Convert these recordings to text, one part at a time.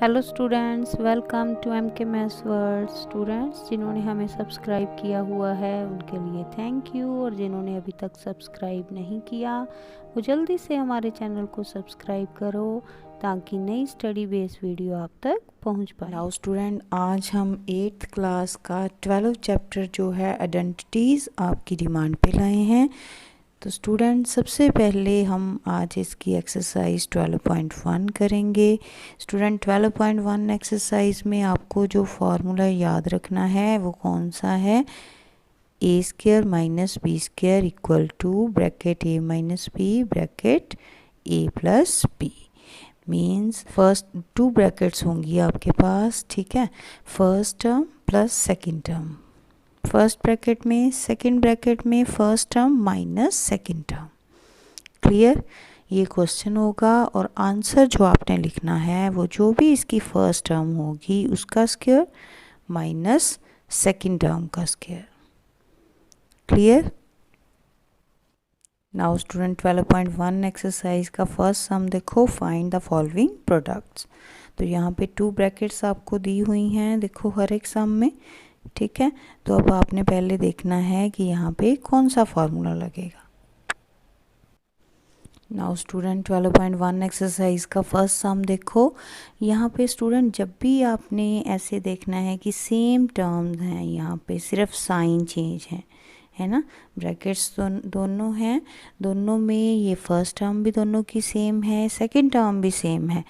Hello students, welcome to M K maths world. Students जिन्होंने हमें subscribe किया हुआ है उनके लिए थैंक यू, और जिन्होंने अभी तक सब्सक्राइब नहीं किया वो जल्दी से हमारे चैनल को सब्सक्राइब करो ताकि नई स्टडी बेस्ड वीडियो आप तक पहुंच पाए। नाउ स्टूडेंट, आज हम 8th क्लास का 12 चैप्टर जो है आइडेंटिटीज़ आपकी डिमांड पे लाए हैं। तो स्टूडेंट सबसे पहले हम आज इसकी एक्सरसाइज 12.1 करेंगे। स्टूडेंट 12.1 एक्सरसाइज में आपको जो फार्मूला याद रखना है वो कौन सा है? A square minus B square equal to bracket A minus B bracket A plus B. Means first two brackets होंगी आपके पास, ठीक है। First term plus second term, first bracket में, सेकेंड ब्रैकेट में first term minus second term. Clear? ये question होगा और आंसर जो आपने लिखना है वो जो भी इसकी फर्स्ट टर्म होगी उसका स्क्वायर माइनस सेकेंड टर्म का square. Clear? Now student 12.1 exercise का फर्स्ट सम देखो, फाइंड द फॉलोइंग प्रोडक्ट्स। तो यहाँ पे टू ब्रैकेट्स आपको दी हुई हैं, देखो हर एक सम में, ठीक है। तो अब आपने पहले देखना है कि यहाँ पे कौन सा फार्मूला लगेगा। नाउ स्टूडेंट 12.1 एक्सरसाइज का फर्स्ट सम देखो। यहाँ पे स्टूडेंट जब भी आपने ऐसे देखना है कि सेम टर्म्स हैं, यहाँ पे सिर्फ साइन चेंज है ना। ब्रैकेट्स दोनों हैं, दोनों में ये फर्स्ट टर्म भी दोनों की सेम है, सेकंड टर्म भी सेम है,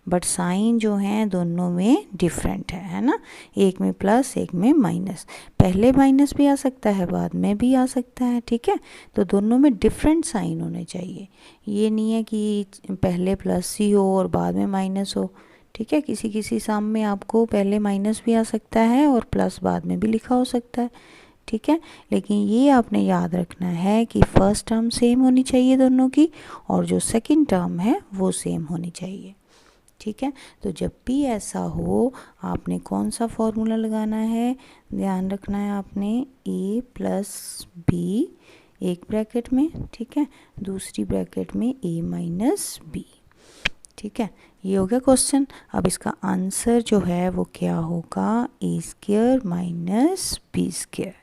बट साइन जो है दोनों में डिफरेंट है ना। एक में प्लस एक में माइनस, पहले माइनस भी आ सकता है बाद में भी आ सकता है, ठीक है। तो दोनों में डिफरेंट साइन होने चाहिए, ये नहीं है कि पहले प्लस ही हो और बाद में माइनस हो, ठीक है। किसी किसी सम में आपको पहले माइनस भी आ सकता है और प्लस बाद में भी लिखा हो सकता है, ठीक है। लेकिन ये आपने याद रखना है कि फर्स्ट टर्म सेम होनी चाहिए दोनों की, और जो सेकंड टर्म है वो सेम होनी चाहिए, ठीक है। तो जब भी ऐसा हो आपने कौन सा फॉर्मूला लगाना है, ध्यान रखना है आपने, ए प्लस बी एक ब्रैकेट में, ठीक है, दूसरी ब्रैकेट में ए माइनस बी, ठीक है। ये हो गया क्वेश्चन। अब इसका आंसर जो है वो क्या होगा? ए स्क्वायर माइनस बी स्क्वायर,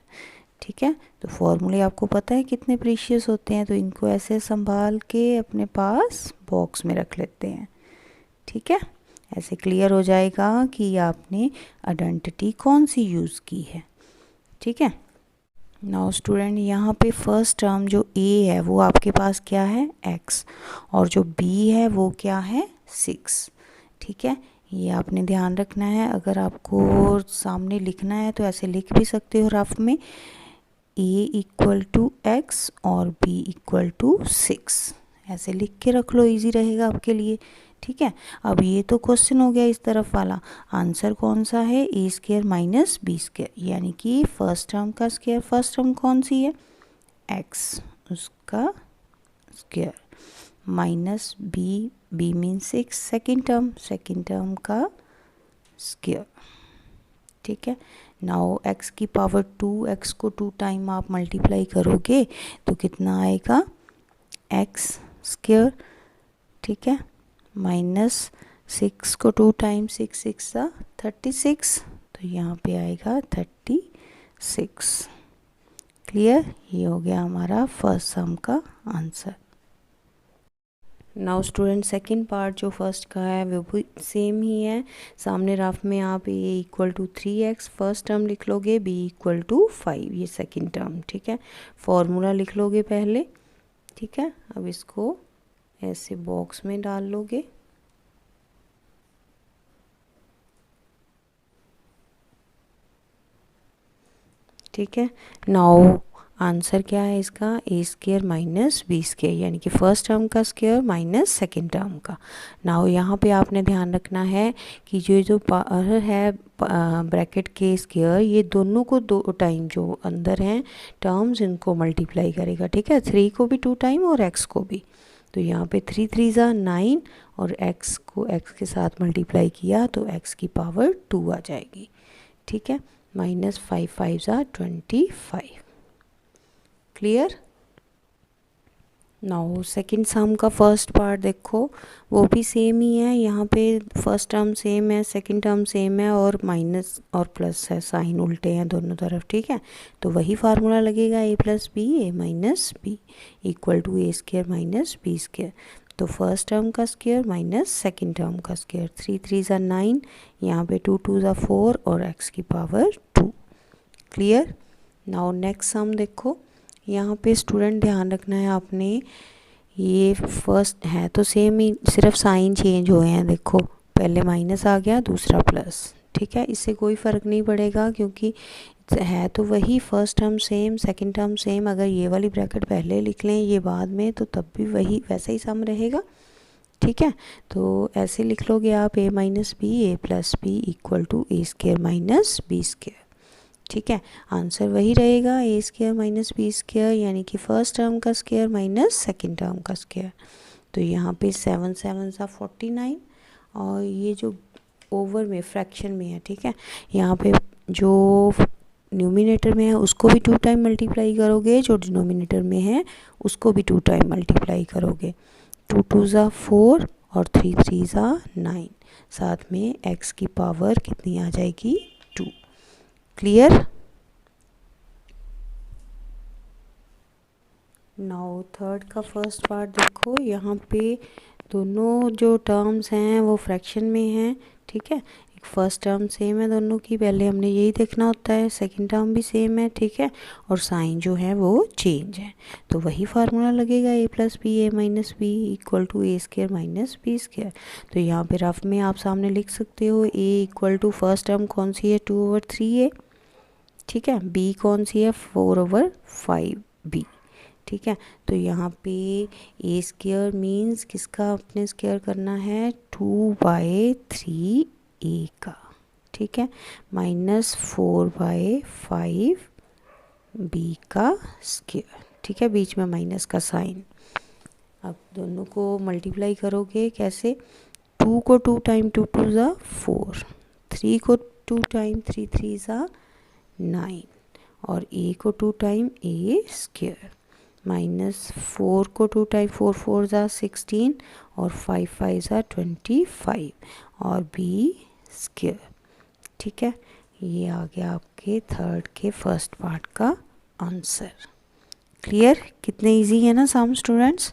ठीक है। तो फॉर्मूले आपको पता है कितने प्रीशियस होते हैं, तो इनको ऐसे संभाल के अपने पास बॉक्स में रख लेते हैं, ठीक है। ऐसे क्लियर हो जाएगा कि आपने आइडेंटिटी कौन सी यूज़ की है, ठीक है। नाउ स्टूडेंट यहाँ पे फर्स्ट टर्म जो ए है वो आपके पास क्या है? एक्स, और जो बी है वो क्या है? 6, ठीक है। ये आपने ध्यान रखना है। अगर आपको सामने लिखना है तो ऐसे लिख भी सकते हो रफ में, ए इक्वल टू एक्स और बी इक्वल टू 6, ऐसे लिख के रख लो, इजी रहेगा आपके लिए, ठीक है। अब ये तो क्वेश्चन हो गया इस तरफ वाला। आंसर कौन सा है? A square minus B square, यानी कि फर्स्ट टर्म का स्क्वायर, फर्स्ट टर्म कौन सी है? एक्स, उसका square minus B, B mean 6, second term का स्क्वायर, ठीक है। नाउ एक्स की पावर 2, एक्स को 2 टाइम आप मल्टीप्लाई करोगे तो कितना आएगा? एक्स स्क्वायर, ठीक है, माइनस 6 को 2 टाइम, 6 6 36, तो यहाँ पे आएगा 36। क्लियर? ये हो गया हमारा फर्स्ट सम का answer. Now student second part जो फर्स्ट का है वो भी सेम ही है। सामने रफ में आप A equal to 3x first term लिख लोगे, बी इक्वल टू 5 ये सेकंड टर्म, ठीक है। फॉर्मूला लिख लोगे पहले, ठीक है। अब इसको ऐसे बॉक्स में डाल लोगे, ठीक है। नाउ आंसर क्या है इसका? A square minus B square, यानी कि फर्स्ट टर्म का स्क्वायर माइनस सेकेंड टर्म का। नाउ यहाँ पे आपने ध्यान रखना है कि जो पावर है ब्रैकेट के स्क्वायर, ये दोनों को 2 टाइम जो अंदर हैं टर्म्स इनको मल्टीप्लाई करेगा, ठीक है। 3 को भी 2 टाइम और एक्स को भी, तो यहाँ पे 3 3 9 और एक्स को एक्स के साथ मल्टीप्लाई किया तो एक्स की पावर 2 आ जाएगी, ठीक है। माइनस 5 5 25। क्लियर? नाउ सेकंड सम का फर्स्ट पार्ट देखो, वो भी सेम ही है। यहाँ पे फर्स्ट टर्म सेम है, सेकंड टर्म सेम है, और माइनस और प्लस है, साइन उल्टे हैं दोनों तरफ, ठीक है। तो वही फार्मूला लगेगा, A plus B A minus B equal to A square minus B square. तो फर्स्ट टर्म का स्क्वायर माइनस सेकंड टर्म का स्क्वायर, 3 3 ज़ा 9, यहाँ पे 2 2 ज़ा 4 और एक्स की power 2। Clear. Now next sum देखो, यहाँ पे स्टूडेंट ध्यान रखना है आपने, ये फर्स्ट है तो सेम ही, सिर्फ साइन चेंज हुए हैं। देखो पहले माइनस आ गया, दूसरा प्लस, ठीक है। इससे कोई फ़र्क नहीं पड़ेगा क्योंकि है तो वही, first term same second term same. अगर ये वाली ब्रैकेट पहले लिख लें ये बाद में तो तब भी वही वैसा ही सम रहेगा, ठीक है। तो ऐसे लिख लोगे आप, A minus B A plus B equal to A square minus B square, ठीक है। आंसर वही रहेगा, A square minus B square, यानी कि फर्स्ट टर्म का स्क्वायर माइनस सेकंड टर्म का स्क्वायर। तो यहाँ पे 7 7 सा 49, और ये जो ओवर में फ्रैक्शन में है, ठीक है, यहाँ पे जो न्यूमिनेटर में है उसको भी 2 टाइम मल्टीप्लाई करोगे, जो डिनोमिनेटर में है उसको भी 2 टाइम मल्टीप्लाई करोगे। 2 2 ज़ा 4 और 3 3 ज़ा 9, साथ में एक्स की पावर कितनी आ जाएगी, 2। क्लियर। नाउ थर्ड का फर्स्ट पार्ट देखो, यहाँ पे दोनों जो टर्म्स हैं वो फ्रैक्शन में हैं, ठीक है। एक फर्स्ट टर्म सेम है दोनों की, पहले हमने यही देखना होता है। सेकंड टर्म भी सेम है, ठीक है, और साइन जो है वो चेंज है। तो वही फार्मूला लगेगा, A plus B A minus B equal to A square minus B square. तो यहाँ पे रफ में आप सामने लिख सकते हो, ए इक्वल टू फर्स्ट टर्म कौन सी है, 2/3 ए, ठीक है। बी कौन सी है, 4/5 बी, ठीक है। तो यहाँ पे ए स्क्वायर मीन्स किसका अपने स्क्वायर करना है, 2/3 ए का, ठीक है, माइनस 4/5 बी का स्क्वायर, ठीक है, बीच में माइनस का साइन। अब दोनों को मल्टीप्लाई करोगे कैसे, 2 को 2 टाइम 2 2 ज़ा 4, 3 को 2 टाइम 3 3 ज़ा 9, और ए को 2 टाइम ए स्क्वायर, माइनस 4 को 2 टाइम 4 4 ज़ा 16, और 5 5 ज़ा 25, और बी स्क्वायर, ठीक है। ये आ गया आपके थर्ड के फर्स्ट पार्ट का आंसर। क्लियर। कितने इजी है ना सम स्टूडेंट्स।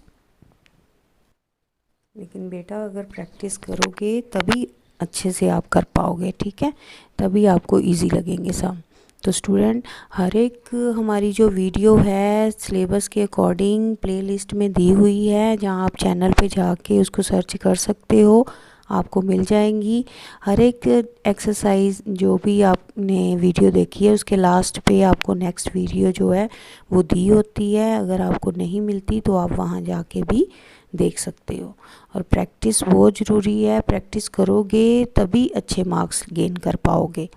लेकिन बेटा अगर प्रैक्टिस करोगे तभी अच्छे से आप कर पाओगे, ठीक है, तभी आपको इजी लगेंगे सम। तो स्टूडेंट हर एक हमारी जो वीडियो है सिलेबस के अकॉर्डिंग प्लेलिस्ट में दी हुई है, जहाँ आप चैनल पे जाके उसको सर्च कर सकते हो, आपको मिल जाएंगी। हर एक एक्सरसाइज जो भी आपने वीडियो देखी है उसके लास्ट पे आपको नेक्स्ट वीडियो जो है वो दी होती है। अगर आपको नहीं मिलती तो आप वहाँ जाके भी देख सकते हो। और प्रैक्टिस बहुत ज़रूरी है, प्रैक्टिस करोगे तभी अच्छे मार्क्स गेन कर पाओगे।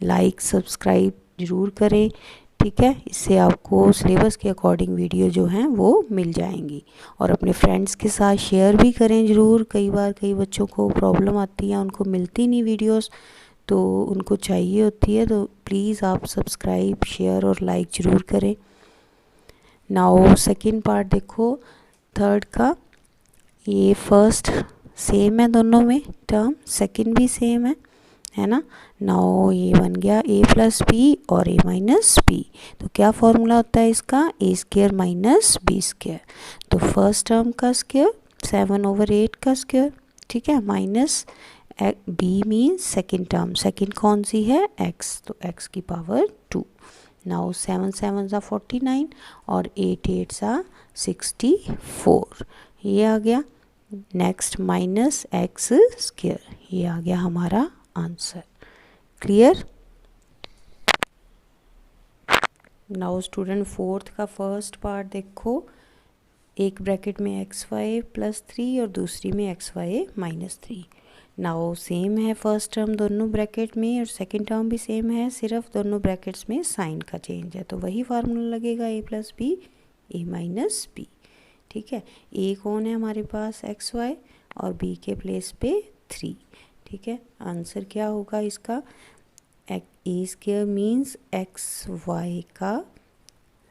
लाइक सब्सक्राइब ज़रूर करें, ठीक है, इससे आपको सिलेबस के अकॉर्डिंग वीडियो जो हैं वो मिल जाएंगी। और अपने फ्रेंड्स के साथ शेयर भी करें ज़रूर। कई बार कई बच्चों को प्रॉब्लम आती है, उनको मिलती नहीं वीडियोस, तो उनको चाहिए होती है, तो प्लीज़ आप सब्सक्राइब शेयर और लाइक ज़रूर करें। नाउ सेकंड पार्ट देखो थर्ड का, ये फर्स्ट सेम है दोनों में टर्म, सेकंड भी सेम है ना। नाउ ये बन गया ए प्लस बी और ए माइनस बी। तो क्या फॉर्मूला होता है इसका, A square minus B square. तो फर्स्ट टर्म का स्क्वायर 7/8 का स्क्वायर, ठीक है, minus B means second term, second कौन सी है, एक्स, तो एक्स की पावर 2। नाउ 7 7 सा 49 और 8 8 सा 64, ये आ गया। नेक्स्ट माइनस एक्स स्क्वायर, ये आ गया हमारा answer. Clear. Now student fourth का फर्स्ट पार्ट देखो, एक ब्रैकेट में xy प्लस 3 और दूसरी में xy माइनस 3। नाउ सेम है फर्स्ट टर्म दोनों ब्रैकेट में और सेकंड टर्म भी सेम है, सिर्फ दोनों ब्रैकेट्स में साइन का चेंज है। तो वही फार्मूला लगेगा, A plus B A minus B, ठीक है। ए कौन है हमारे पास, xy, और बी के प्लेस पे 3, ठीक है। आंसर क्या होगा इसका, ए स्क्वायर मीन्स xy का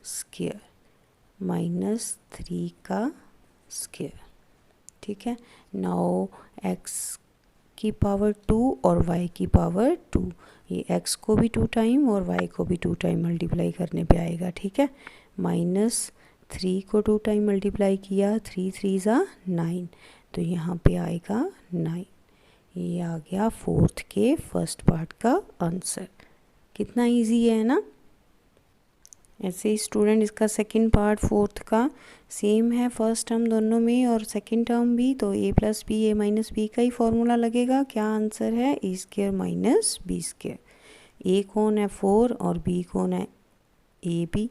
स्क्वायर माइनस 3 का स्क्वायर। ठीक है, नाउ x की पावर 2 और y की पावर 2, ये x को भी 2 टाइम और y को भी 2 टाइम मल्टीप्लाई करने पे आएगा। ठीक है, -3 को 2 टाइम मल्टीप्लाई किया, 3 3 ज़ा 9, तो यहाँ पे आएगा 9। ये आ गया फोर्थ के फर्स्ट पार्ट का आंसर। कितना इजी है ना। ऐसे ही स्टूडेंट इसका सेकंड पार्ट फोर्थ का सेम है, फर्स्ट टर्म दोनों में और सेकंड टर्म भी, तो a plus B A minus B का ही फॉर्मूला लगेगा। क्या आंसर है? A square minus B square. a कौन है? 4 और b कौन है? A B.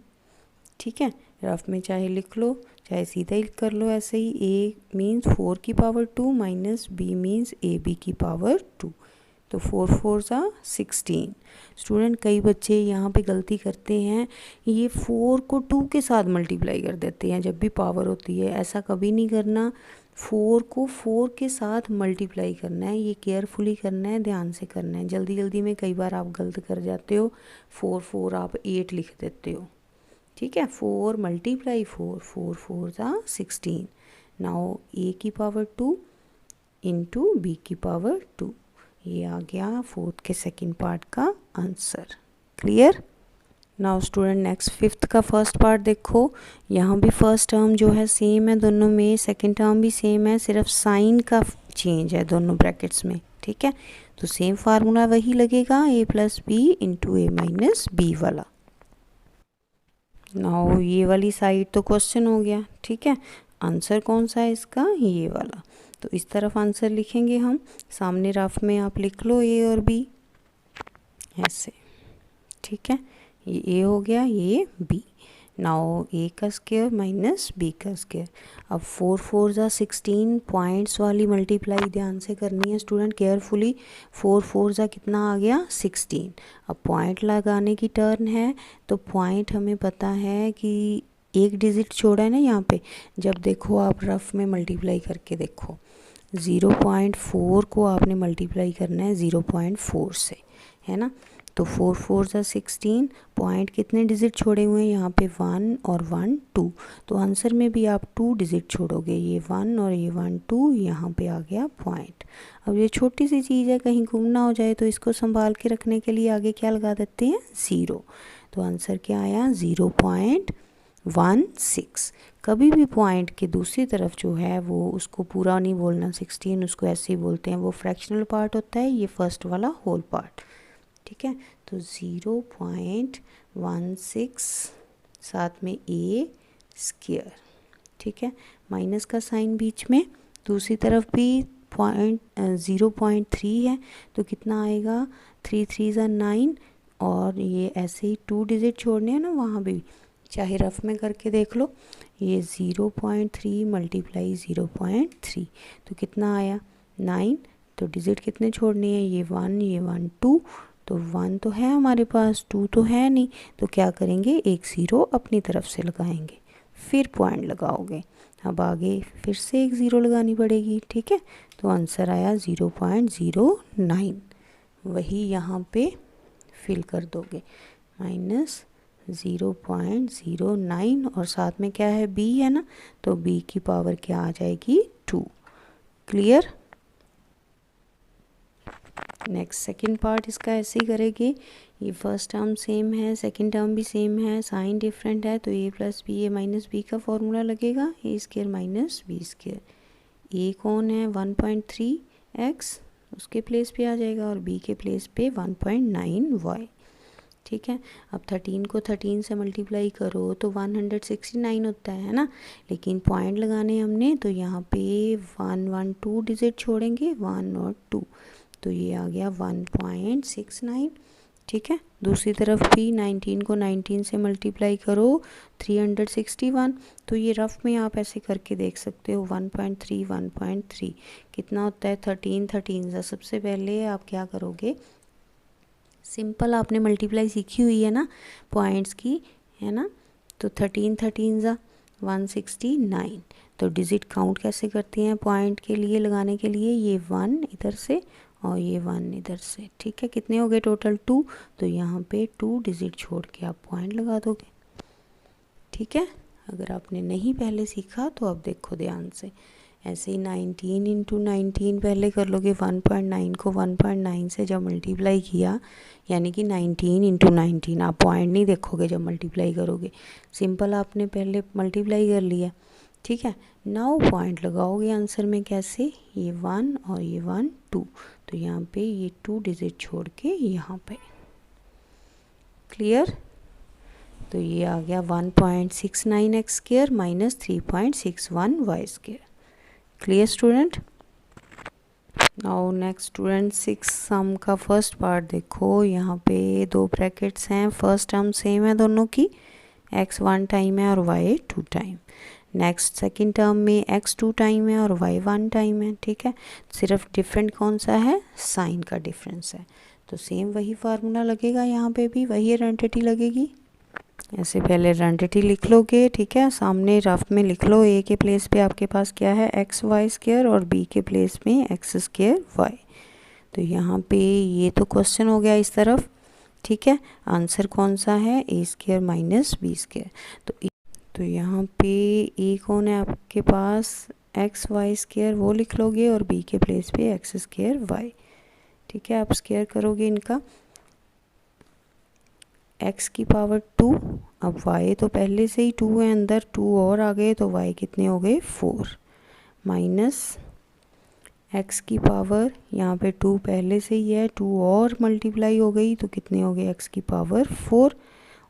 ठीक है, रफ में चाहे लिख लो चाहे सीधा ही कर लो ऐसे ही। a मीन्स 4 की power 2 minus b means A B की पावर 2, तो 4 4 ज़ा 16। स्टूडेंट कई बच्चे यहाँ पे गलती करते हैं, ये 4 को 2 के साथ मल्टीप्लाई कर देते हैं जब भी पावर होती है। ऐसा कभी नहीं करना, 4 को 4 के साथ मल्टीप्लाई करना है, ये केयरफुली करना है, ध्यान से करना है। जल्दी जल्दी में कई बार आप गलत कर जाते हो, 4 4 आप 8 लिख देते हो। ठीक है, 4 मल्टीप्लाई 4, 4 4 ज़ा 16। नाउ ए की पावर 2 इंटू बी की पावर 2, ये आ गया फोर्थ के सेकंड पार्ट का answer. Clear. Now student next fifth का फर्स्ट पार्ट देखो, यहाँ भी फर्स्ट टर्म जो है सेम है दोनों में, सेकंड टर्म भी सेम है, सिर्फ साइन का चेंज है दोनों ब्रैकेट्स में। ठीक है, तो सेम फार्मूला वही लगेगा, a plus B into A minus B वाला। नाउ ये वाली साइड तो क्वेश्चन हो गया। ठीक है, आंसर कौन सा है इसका? ये वाला। तो इस तरफ आंसर लिखेंगे हम, सामने रफ में आप लिख लो a और b ऐसे। ठीक है, ये a हो गया, ये b। नाउ a का स्क्वायर माइनस b का स्क्वायर। अब 4 4 ज़ा 16, पॉइंट्स वाली मल्टीप्लाई ध्यान से करनी है स्टूडेंट, केयरफुली। 4 4 ज़ा कितना आ गया? 16। अब पॉइंट लगाने की टर्न है, तो पॉइंट हमें पता है कि एक डिजिट छोड़ा है ना यहाँ पे। जब देखो आप रफ में मल्टीप्लाई करके देखो, 0.4 को आपने मल्टीप्लाई करना है 0.4 से, है ना। तो 4 4 ज़ा 16, पॉइंट कितने डिजिट छोड़े हुए हैं यहाँ पे? 1 और 1 2, तो आंसर में भी आप 2 डिजिट छोड़ोगे, ये 1 और ये 1 2, यहाँ पे आ गया पॉइंट। अब ये छोटी सी चीज़ है, कहीं गुम ना हो जाए, तो इसको संभाल के रखने के लिए आगे क्या लगा देते हैं? 0। तो आंसर क्या आया? 0.16। कभी भी पॉइंट के दूसरी तरफ जो है वो उसको पूरा नहीं बोलना 16, उसको ऐसे ही बोलते हैं, वो फ्रैक्शनल पार्ट होता है, ये फर्स्ट वाला होल पार्ट। ठीक है, तो 0.16 साथ में a स्क्वायर। ठीक है, माइनस का साइन बीच में, दूसरी तरफ भी 0.3 है, तो कितना आएगा? 3 3 ज़ा 9, और ये ऐसे ही 2 डिजिट छोड़ने हैं ना वहाँ भी, चाहे रफ में करके देख लो। ये 0.3 मल्टीप्लाई 0.3, तो कितना आया? 9। तो डिजिट कितने छोड़ने हैं? ये 1 ये 1 2, तो 1 तो है हमारे पास, 2 तो है नहीं, तो क्या करेंगे? एक 0 अपनी तरफ से लगाएंगे, फिर पॉइंट लगाओगे। अब आगे फिर से एक 0 लगानी पड़ेगी। ठीक है, तो आंसर आया 0.09, वही यहाँ पे फिल कर दोगे, -0.09, और साथ में क्या है? b है ना, तो b की पावर क्या आ जाएगी? 2। क्लियर। नेक्स्ट सेकंड पार्ट इसका ऐसे ही करेंगे, ये फर्स्ट टर्म सेम है, सेकंड टर्म भी सेम है, साइन डिफरेंट है, तो a plus B A minus B का फॉर्मूला लगेगा, a square minus B square. a कौन है? 1.3x, उसके प्लेस पे आ जाएगा, और b के प्लेस पे 1.9y। ठीक है, अब 13 को 13 से मल्टीप्लाई करो तो 169 होता है ना, लेकिन पॉइंट लगाने हमने, तो यहाँ पे 1 1 2 डिजिट छोड़ेंगे, 1 और 2, तो ये आ गया 1.69। ठीक है, दूसरी तरफ भी 19 को 19 से मल्टीप्लाई करो 361, तो ये रफ में आप ऐसे करके देख सकते हो, 1.3 1.3 कितना होता है? 13 13 सा। सबसे पहले आप क्या करोगे? सिंपल आपने मल्टीप्लाई सीखी हुई है ना पॉइंट्स की, है ना, तो 13 13 ज़ा 169। तो डिजिट काउंट कैसे करते हैं पॉइंट के लिए लगाने के लिए? ये 1 इधर से और ये 1 इधर से। ठीक है, कितने हो गए टोटल? 2, तो यहाँ पे 2 डिजिट छोड़ के आप पॉइंट लगा दोगे। ठीक है, अगर आपने नहीं पहले सीखा तो अब देखो ध्यान से। ऐसे ही 19 इंटू 19 पहले कर लोगे। 1.9 को 1.9 से जब मल्टीप्लाई किया, यानी कि 19 इंटू 19, आप पॉइंट नहीं देखोगे जब मल्टीप्लाई करोगे, सिंपल आपने पहले मल्टीप्लाई कर लिया, ठीक है। नाउ पॉइंट लगाओगे आंसर में, कैसे, ये 1 और ये 1 2, तो यहाँ पे ये 2 डिजिट छोड़ के यहाँ पे, क्लियर। तो ये आ गया 1.69 x square minus 3.61 Y square. Clear student. Now next student 6 sum का फर्स्ट पार्ट देखो। यहाँ पे 2 ब्रैकेट्स हैं, फर्स्ट टर्म सेम है दोनों की, x 1 टाइम है और y 2 time. Next second term में x 2 टाइम है और y 1 टाइम है, ठीक है। सिर्फ डिफरेंट कौन सा है, साइन का डिफरेंस है। तो सेम वही फार्मूला लगेगा, यहाँ पे भी वही आइडेंटिटी लगेगी। ऐसे पहले आइडेंटिटी लिख लोगे, ठीक है, सामने रफ में लिख लो। a के प्लेस पे आपके पास क्या है, एक्स वाई स्क्वायर, और b के प्लेस में एक्स स्क्वायर वाई। तो यहाँ पे ये तो क्वेश्चन हो गया इस तरफ, ठीक है। आंसर कौन सा है, a square minus B square. तो यहाँ पे a कौन है आपके पास, एक्स वाई स्क्वायर, वो लिख लोगे, और b के प्लेस पे एक्स स्क्वायर वाई, ठीक है। आप स्क्वायर करोगे इनका, x की पावर 2, अब y तो पहले से ही 2 है, अंदर 2 और आ गए, तो y कितने हो गए 4, माइनस x की पावर, यहाँ पे 2 पहले से ही है, 2 और मल्टीप्लाई हो गई, तो कितने हो गए x की पावर 4,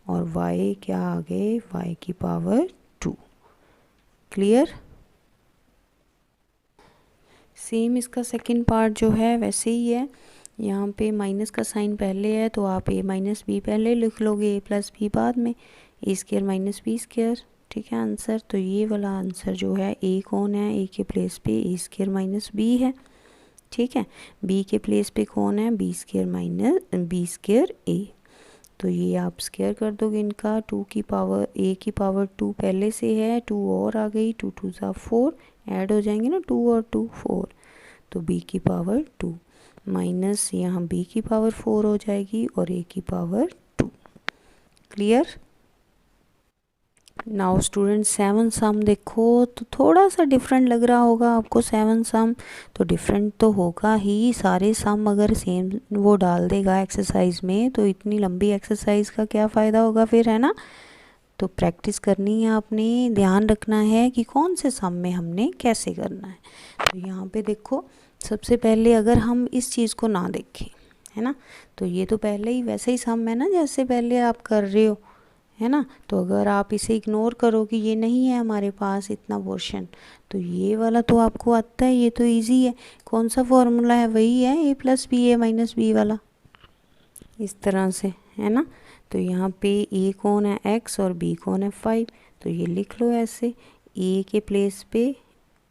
और y क्या आ गए, y की पावर 2। क्लियर। सेम इसका सेकंड पार्ट जो है वैसे ही है, यहाँ पे माइनस का साइन पहले है, तो आप a माइनस बी पहले लिख लोगे, a प्लस बी बाद में, a square minus B square, ठीक है आंसर। तो ये वाला आंसर जो है, a कौन है, a के प्लेस पे a स्क्वायर माइनस बी है, ठीक है। b के प्लेस पे कौन है, b square minus B square a। तो ये आप स्क्वायर कर दोगे इनका, 2 की पावर, a की पावर 2 पहले से है, 2 और आ गई, 2 2 सा 4, ऐड हो जाएंगे ना 2 और 2 4, तो b की पावर 2 माइनस यहाँ b की पावर 4 हो जाएगी, और a की पावर 2। क्लियर। नाउ स्टूडेंट 7 सम देखो, तो थोड़ा सा डिफरेंट लग रहा होगा आपको 7 सम, तो डिफरेंट तो होगा ही, सारे सम अगर सेम वो डाल देगा एक्सरसाइज में, तो इतनी लंबी एक्सरसाइज का क्या फ़ायदा होगा फिर, है ना। तो प्रैक्टिस करनी है आपने, ध्यान रखना है कि कौन से सम में हमने कैसे करना है। तो यहाँ पे देखो, सबसे पहले अगर हम इस चीज़ को ना देखें, है ना, तो ये तो पहले ही वैसे ही सम है ना जैसे पहले आप कर रहे हो, है ना। तो अगर आप इसे इग्नोर करो कि ये नहीं है हमारे पास इतना पोर्शन, तो ये वाला तो आपको आता है, ये तो इजी है। कौन सा फॉर्मूला है, वही है a plus B a minus B वाला, इस तरह से, है ना। तो यहाँ पे a कौन है x और b कौन है 5, तो ये लिख लो ऐसे, a के प्लेस पे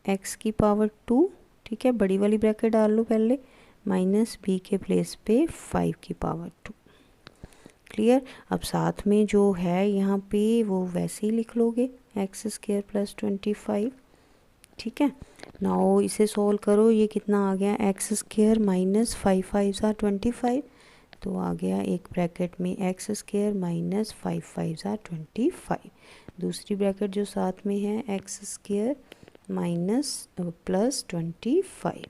x की पावर 2, ठीक है, बड़ी वाली ब्रैकेट डाल लो पहले, माइनस b के प्लेस पे 5 की पावर 2। क्लियर। अब साथ में जो है यहाँ पे वो वैसे ही लिख लोगे, एक्स स्क्वायर प्लस 25, ठीक है। नाउ इसे सोल्व करो, ये कितना आ गया, एक्स स्क्वायर माइनस 5 5 ज़ा 25, तो आ गया एक ब्रैकेट में एक्स स्क्वायर माइनस 5 5 ज़ा 25, दूसरी ब्रैकेट जो साथ में है एक्स स्क्वायर माइनस प्लस 25।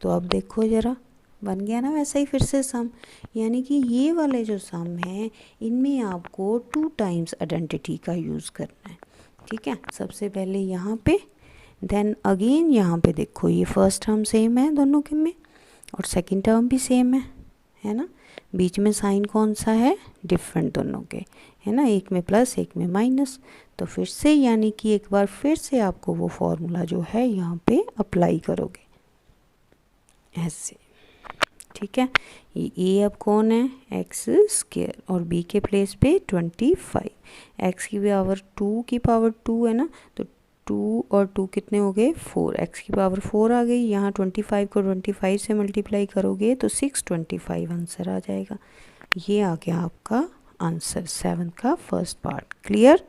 तो अब देखो ज़रा, बन गया ना वैसा ही फिर से सम, यानी कि ये वाले जो सम हैं इनमें आपको 2 टाइम्स आइडेंटिटी का यूज़ करना है, ठीक है। सबसे पहले यहाँ पे, देन अगेन यहाँ पे देखो, ये फर्स्ट टर्म सेम है दोनों के में, और सेकंड टर्म भी सेम है ना। बीच में साइन कौन सा है, डिफरेंट दोनों के, है ना, एक में प्लस एक में माइनस। तो फिर से यानी कि एक बार फिर से आपको वो फॉर्मूला जो है यहाँ पे अप्लाई करोगे ऐसे, ठीक है। ये a अब कौन है, एक्स स्क्वायर, और b के प्लेस पे 25, x की पावर 2 की पावर 2 है ना, तो 2 और 2 कितने हो गए 4, x की पावर 4 आ गई, यहाँ 25 को 25 से मल्टीप्लाई करोगे तो 625 आंसर आ जाएगा। ये आ गया आपका आंसर 7 का first part. Clear.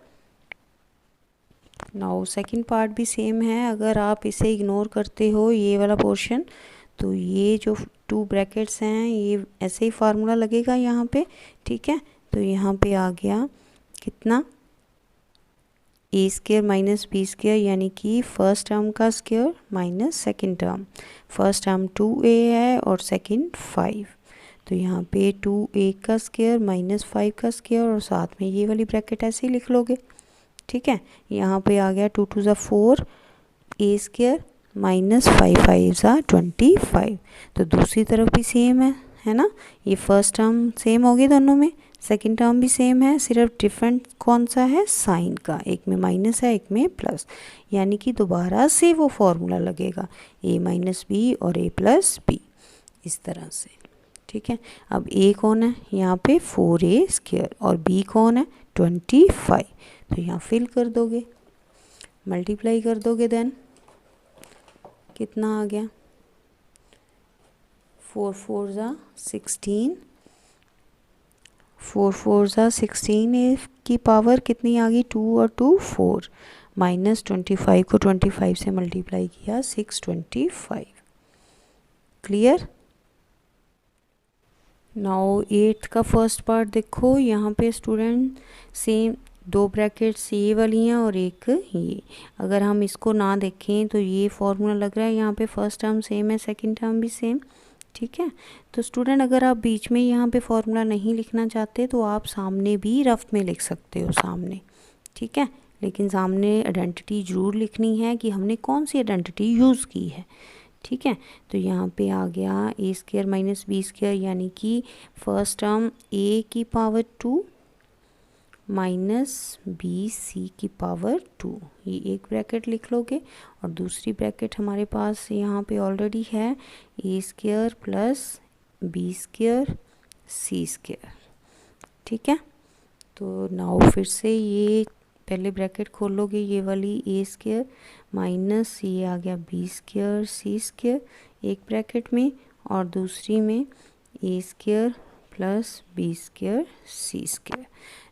Now second part भी सेम है, अगर आप इसे इग्नोर करते हो ये वाला पोर्शन, तो ये जो 2 ब्रैकेट्स हैं ये ऐसे ही फार्मूला लगेगा यहाँ पे, ठीक है। तो यहाँ पे आ गया कितना, ए स्क्वायर माइनस बी स्क्वायर यानी कि फर्स्ट टर्म का square minus second term. First term 2a है और सेकंड 5, तो यहाँ पे 2a का स्क्वायर माइनस 5 का स्क्वायर और साथ में ये वाली ब्रैकेट ऐसे ही लिख लोगे। ठीक है, यहाँ पे आ गया 2 2 ज़ा 4 ए स्क्वायर माइनस 5 5 ज़ा 25। तो दूसरी तरफ भी सेम है ना, ये फर्स्ट टर्म सेम होगी दोनों में, सेकंड टर्म भी सेम है, सिर्फ डिफरेंट कौन सा है, साइन का, एक में माइनस है एक में प्लस, यानी कि दोबारा से वो फॉर्मूला लगेगा a माइनस बी और a प्लस बी, इस तरह से। ठीक है, अब a कौन है यहाँ पे 4a स्क्वायर और b कौन है 25, तो यहाँ फिल कर दोगे, मल्टीप्लाई कर दोगे, देन कितना आ गया 4 4 ज़ा 16, 4 4 ज़ा 16 की पावर कितनी आ गई 2 और 2 4, माइनस 25 को 25 से मल्टीप्लाई किया 625। क्लियर। नाउ 8th का फर्स्ट पार्ट देखो, यहाँ पे स्टूडेंट सेम दो ब्रैकेट्स ये वाली हैं और एक ये, अगर हम इसको ना देखें तो ये फॉर्मूला लग रहा है यहाँ पे फर्स्ट टर्म सेम है सेकंड टर्म भी सेम। ठीक है, तो स्टूडेंट अगर आप बीच में यहाँ पे फॉर्मूला नहीं लिखना चाहते तो आप सामने भी रफ में लिख सकते हो सामने। ठीक है, लेकिन सामने आइडेंटिटी ज़रूर लिखनी है कि हमने कौन सी आइडेंटिटी यूज़ की है। ठीक है, तो यहाँ पे आ गया ए स्क्वायर माइनस बी स्क्वायर यानी कि फर्स्ट टर्म a की पावर 2 माइनस बी सी की पावर 2, ये एक ब्रैकेट लिख लोगे और दूसरी ब्रैकेट हमारे पास यहाँ पे ऑलरेडी है A square plus B square C square. ठीक है, तो नाउ फिर से ये पहले ब्रैकेट खोलोगे ये वाली ए स्क्वायर माइनस ये आ गया बी स्क्वायर सी स्क्वायर एक ब्रैकेट में और दूसरी में A square plus B square C square.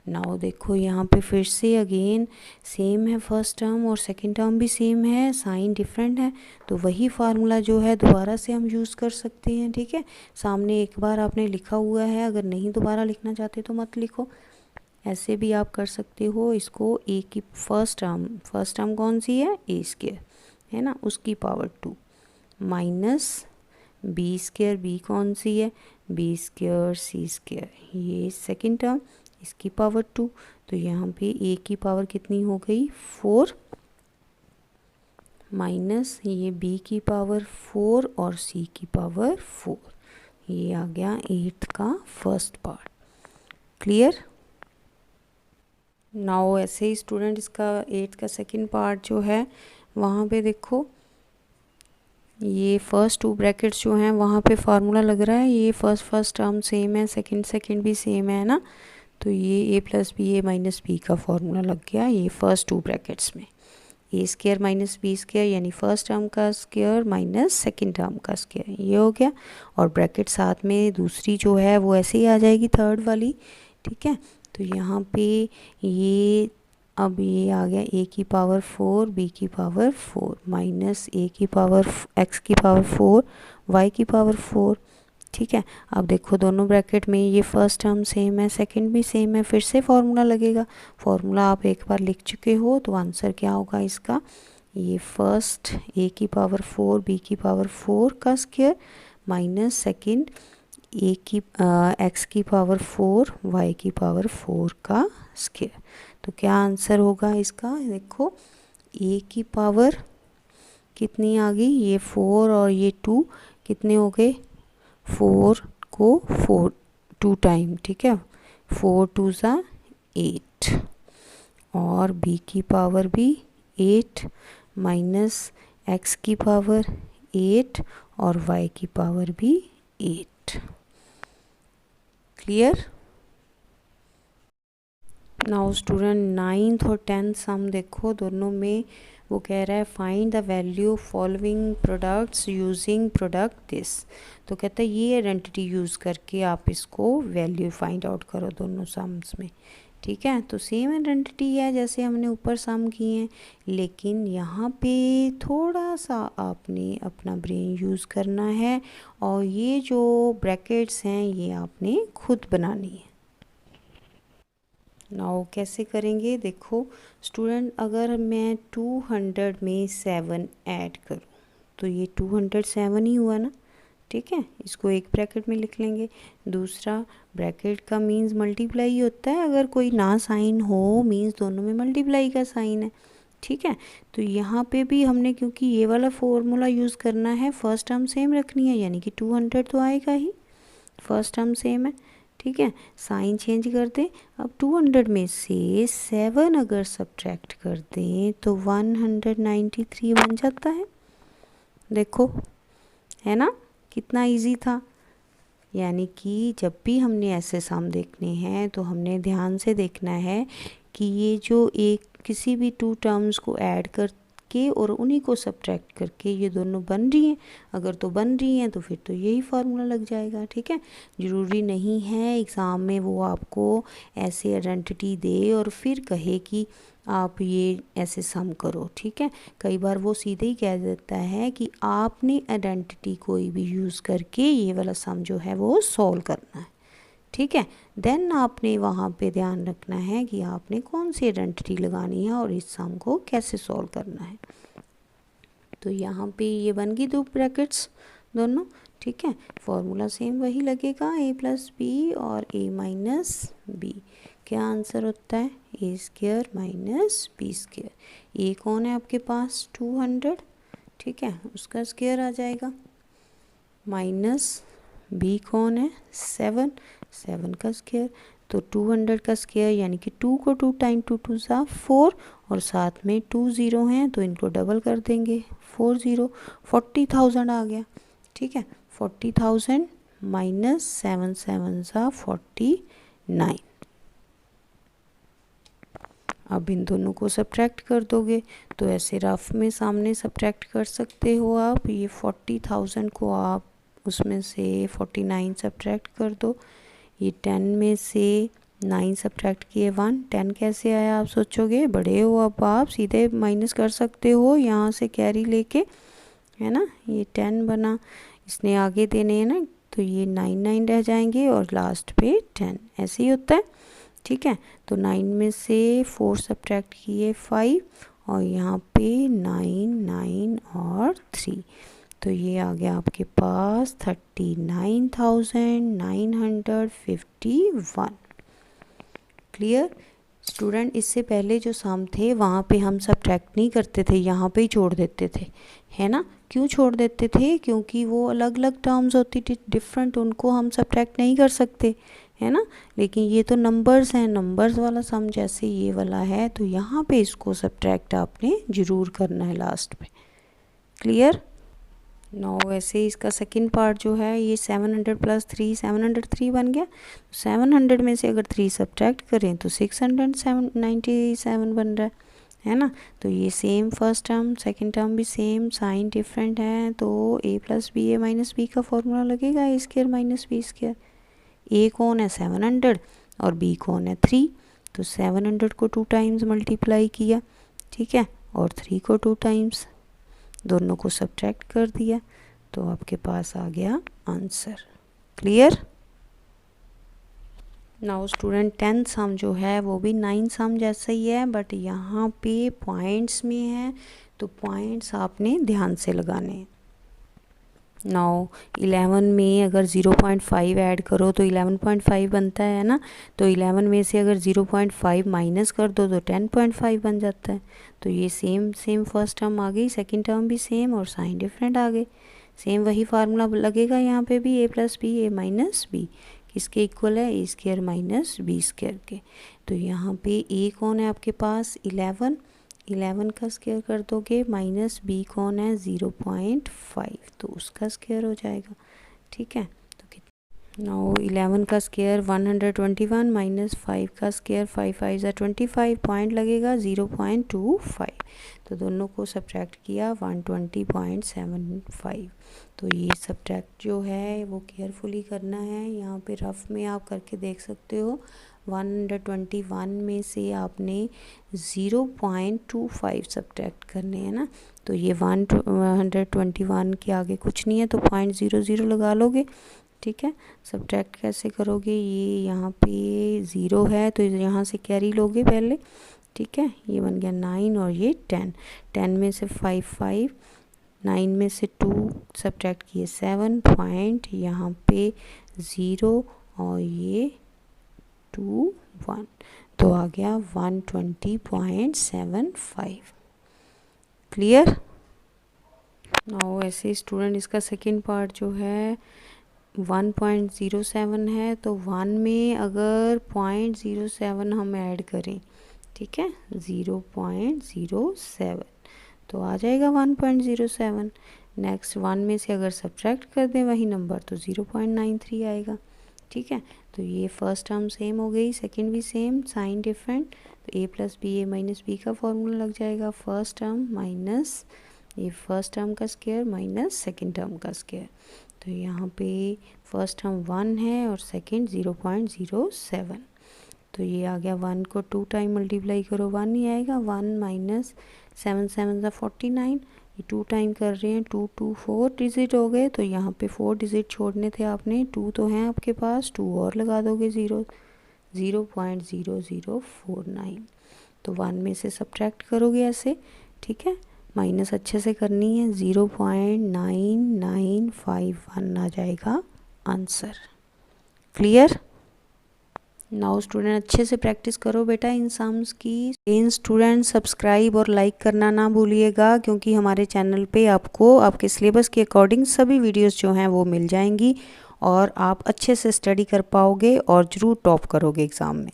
Now देखो यहाँ पे फिर से अगेन सेम है, फर्स्ट टर्म और सेकंड टर्म भी सेम है, साइन डिफरेंट है, तो वही फार्मूला जो है दोबारा से हम यूज़ कर सकते हैं। ठीक है, सामने एक बार आपने लिखा हुआ है, अगर नहीं दोबारा लिखना चाहते तो मत लिखो, ऐसे भी आप कर सकते हो इसको। ए की फर्स्ट टर्म कौन सी है ए स्क्वायर है ना, उसकी power 2 minus B square B कौन सी है बी स्क्वायर सी स्क्वायर, ये सेकंड टर्म इसकी पावर 2, तो यहाँ पे ए की पावर कितनी हो गई 4 माइनस ये बी की पावर 4 और सी की पावर 4, ये आ गया 8th का फर्स्ट पार्ट। क्लियर। नाउ ऐसे ही स्टूडेंट इसका 8th का सेकंड पार्ट जो है वहाँ पे देखो ये फर्स्ट टू ब्रैकेट्स जो हैं वहाँ पे फार्मूला लग रहा है, ये फर्स्ट टर्म सेम है सेकंड भी सेम है ना, तो ये a plus B A minus B का फार्मूला लग गया ये फर्स्ट टू ब्रैकेट्स में, A square minus B square यानी फर्स्ट टर्म का स्क्वायर माइनस सेकंड टर्म का स्क्वायर, ये हो गया, और ब्रैकेट साथ में दूसरी जो है वो ऐसे ही आ जाएगी थर्ड वाली। ठीक है, तो यहाँ पे ये अब ये आ गया a की पावर 4 b की पावर 4 माइनस a की पावर x की पावर 4 y की पावर 4। ठीक है, अब देखो दोनों ब्रैकेट में ये फर्स्ट टर्म सेम है सेकंड भी सेम है, फिर से फार्मूला लगेगा, फार्मूला आप एक बार लिख चुके हो तो आंसर क्या होगा इसका, ये फर्स्ट a की पावर 4 b की पावर 4 का स्क्वायर माइनस सेकंड a की x की पावर 4 y की पावर 4 का स्क्वायर। तो क्या आंसर होगा इसका, देखो a की पावर कितनी आ गई, ये 4 और ये 2 कितने हो गए 4 को 4 2 टाइम। ठीक है, 4 2 ज़ा 8 और b की पावर भी 8 माइनस x की पावर 8 और y की पावर भी 8। क्लियर। नाउ स्टूडेंट 9th और 10th सम देखो, दोनों में वो कह रहा है find the value following products using product this, तो कहता है ये आइडेंटिटी यूज़ करके आप इसको वैल्यू फाइंड आउट करो दोनों सम्स में। ठीक है, तो सेम आइडेंटिटी है जैसे हमने ऊपर सम किए हैं, लेकिन यहाँ पे थोड़ा सा आपने अपना ब्रेन यूज़ करना है और ये जो ब्रैकेट्स हैं ये आपने खुद बनानी है। नाउ कैसे करेंगे, देखो स्टूडेंट, अगर मैं 200 में 7 ऐड करूँ तो ये 207 ही हुआ ना, ठीक है। इसको एक ब्रैकेट में लिख लेंगे। दूसरा ब्रैकेट का मीन्स मल्टीप्लाई होता है, अगर कोई ना साइन हो मीन्स दोनों में मल्टीप्लाई का साइन है, ठीक है। तो यहाँ पे भी हमने क्योंकि ये वाला फॉर्मूला यूज़ करना है, फर्स्ट टर्म सेम रखनी है, यानी कि 200 तो आएगा ही, फर्स्ट टर्म सेम है, ठीक है। साइन चेंज कर दें। अब 200 में से 7 अगर सब्ट्रैक्ट कर दें तो 193 बन जाता है। देखो, है ना, कितना इजी था। यानी कि जब भी हमने ऐसे सम देखने हैं तो हमने ध्यान से देखना है कि ये जो एक किसी भी टू टर्म्स को ऐड करके और उन्हीं को सब्ट्रैक्ट करके ये दोनों बन रही हैं। अगर तो बन रही हैं तो फिर तो यही फार्मूला लग जाएगा, ठीक है। ज़रूरी नहीं है एग्ज़ाम में वो आपको ऐसे आइडेंटिटी दे और फिर कहे कि आप ये ऐसे सम करो, ठीक है। कई बार वो सीधे ही कह देता है कि आपने आइडेंटिटी कोई भी यूज़ करके ये वाला सम जो है वो सॉल्व करना है, ठीक है। देन आपने वहाँ पे ध्यान रखना है कि आपने कौन सी आइडेंटिटी लगानी है और इस सम को कैसे सॉल्व करना है। तो यहाँ पे ये बन गई दो ब्रैकेट्स दोनों, ठीक है। फॉर्मूला सेम वही लगेगा, a प्लस बी और a माइनस बी। क्या आंसर होता है, A square minus B square. ए कौन है आपके पास 200, ठीक है, उसका स्क्वायर आ जाएगा, माइनस बी कौन है 7, 7 का स्क्वायर। तो 200 का स्क्वायर यानी कि 2 को 2 टाइम 2 2 सा 4 और साथ में 2 ज़ीरो हैं तो इनको डबल कर देंगे, 4 ज़ीरो 40,000 आ गया, ठीक है। 40,000 माइनस 7 7 सा 49। अब इन दोनों को सब्ट्रैक्ट कर दोगे तो ऐसे रफ में सामने सब्ट्रैक्ट कर सकते हो आप। ये 40,000 को आप उसमें से 49 सब्ट्रैक्ट कर दो। ये 10 में से 9 सब्ट्रैक्ट किए 1, 10 कैसे आया आप सोचोगे, बड़े हो अब आप सीधे माइनस कर सकते हो यहाँ से कैरी लेके, है ना। ये 10 बना, इसने आगे देने हैं ना, तो ये 9 9 रह जाएंगे और लास्ट पे 10, ऐसे ही होता है, ठीक है। तो 9 में से 4 सब्ट्रैक्ट किए 5 और यहाँ पे 9 9 और 3, तो ये आ गया आपके पास 39,951। Clear student. इससे पहले जो सम थे वहाँ पे हम सब्ट्रैक्ट नहीं करते थे, यहाँ पे ही छोड़ देते थे, है ना। क्यों छोड़ देते थे, क्योंकि वो अलग अलग टर्म्स होती थी डिफरेंट, उनको हम सब्ट्रैक्ट नहीं कर सकते, है ना। लेकिन ये तो नंबर्स हैं, नंबर्स वाला सम जैसे ये वाला है तो यहाँ पे इसको सब्ट्रैक्ट आपने ज़रूर करना है लास्ट पे। क्लियर। नो वैसे इसका सेकंड पार्ट जो है ये 700 प्लस 3 703 बन गया। 700 में से अगर 3 सब्ट्रैक्ट करें तो 697 बन रहा है ना। तो ये same first term second term भी सेम, साइन डिफरेंट है, तो a plus B A minus B का फॉर्मूला लगेगा A square minus B square. a कौन है 700 और b कौन है 3, तो 700 को 2 टाइम्स मल्टीप्लाई किया, ठीक है, और 3 को 2 टाइम्स, दोनों को सब्ट्रैक्ट कर दिया तो आपके पास आ गया आंसर। क्लियर। नाउ स्टूडेंट 10 सम जो है वो भी 9 सम जैसा ही है, बट यहाँ पे पॉइंट्स में है तो पॉइंट्स आपने ध्यान से लगाने हैं। नाउ 11 में अगर 0.5 ऐड करो तो 11.5 बनता है ना, तो 11 में से अगर 0.5 माइनस कर दो तो 10.5 बन जाता है। तो ये सेम फर्स्ट टर्म आ गई, सेकंड टर्म भी सेम और साइन डिफरेंट आ गए, सेम वही फार्मूला लगेगा यहाँ पे भी, a plus B A minus B किसके इक्वल है, A square minus B square के। तो यहाँ पे a कौन है आपके पास 11, 11 का स्क्वायर कर दोगे, माइनस b कौन है 0.5 तो उसका स्क्वायर हो जाएगा, ठीक है। तो नाउ 11 का स्क्वायर 121 माइनस 5 का स्क्वायर 5 5 25 पॉइंट लगेगा 0.25, तो दोनों को सब्ट्रैक्ट किया 120.75। तो ये सब्ट्रैक्ट जो है वो केयरफुली करना है, यहाँ पे रफ में आप करके देख सकते हो। 121 में से आपने 0.25 सब्ट्रैक्ट करने हैं ना, तो ये 121 के आगे कुछ नहीं है तो 0.00 लगा लोगे ठीक है। सब्ट्रैक्ट कैसे करोगे, ये यहाँ पे 0 है तो यहाँ से कैरी लोगे पहले, ठीक है। ये बन गया 9 और ये 10, 10 में से 5 5, 9 में से 2 सब्ट्रैक्ट किए 7 पॉइंट, यहाँ पे 0 और ये 2 1, तो आ गया 120.75। क्लियर। नाउ ऐसे स्टूडेंट इसका सेकंड पार्ट जो है 1.07 है, तो 1 में अगर 0.07 हम ऐड करें, ठीक है, 0.07 तो आ जाएगा 1.07। नेक्स्ट 1 में से अगर सब्ट्रैक्ट कर दें वही नंबर तो 0.93 आएगा, ठीक है। तो ये फर्स्ट टर्म सेम हो गई, सेकंड भी सेम, साइन डिफरेंट, तो a plus B A minus B का फॉर्मूला लग जाएगा, फर्स्ट टर्म माइनस ये फर्स्ट टर्म का स्क्वायर माइनस सेकंड टर्म का स्क्वायर। तो यहाँ पे फर्स्ट टर्म 1 है और सेकंड 0.07, तो ये आ गया 1 को 2 टाइम मल्टीप्लाई करो 1 ही आएगा, 1 माइनस 7 7 ज़ा 49, ये 2 टाइम कर रहे हैं, 2 2 4 डिजिट हो गए, तो यहाँ पे 4 डिजिट छोड़ने थे आपने, 2 तो हैं आपके पास, 2 और लगा दोगे 0.0049, तो 1 में से सब्ट्रैक्ट करोगे ऐसे, ठीक है। माइनस अच्छे से करनी है, 0.9951 आ जाएगा आंसर। क्लियर। नाउ स्टूडेंट अच्छे से प्रैक्टिस करो बेटा इन सम्स की। इन स्टूडेंट सब्सक्राइब और लाइक करना ना भूलिएगा, क्योंकि हमारे चैनल पे आपको आपके सिलेबस के अकॉर्डिंग सभी वीडियोस जो हैं वो मिल जाएंगी और आप अच्छे से स्टडी कर पाओगे और ज़रूर टॉप करोगे एग्ज़ाम में।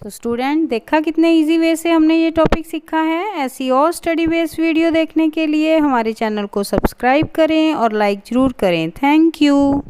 तो स्टूडेंट देखा कितने इजी वे से हमने ये टॉपिक सीखा है। ऐसी और स्टडी बेस्ड वीडियो देखने के लिए हमारे चैनल को सब्सक्राइब करें और लाइक ज़रूर करें। Thank you.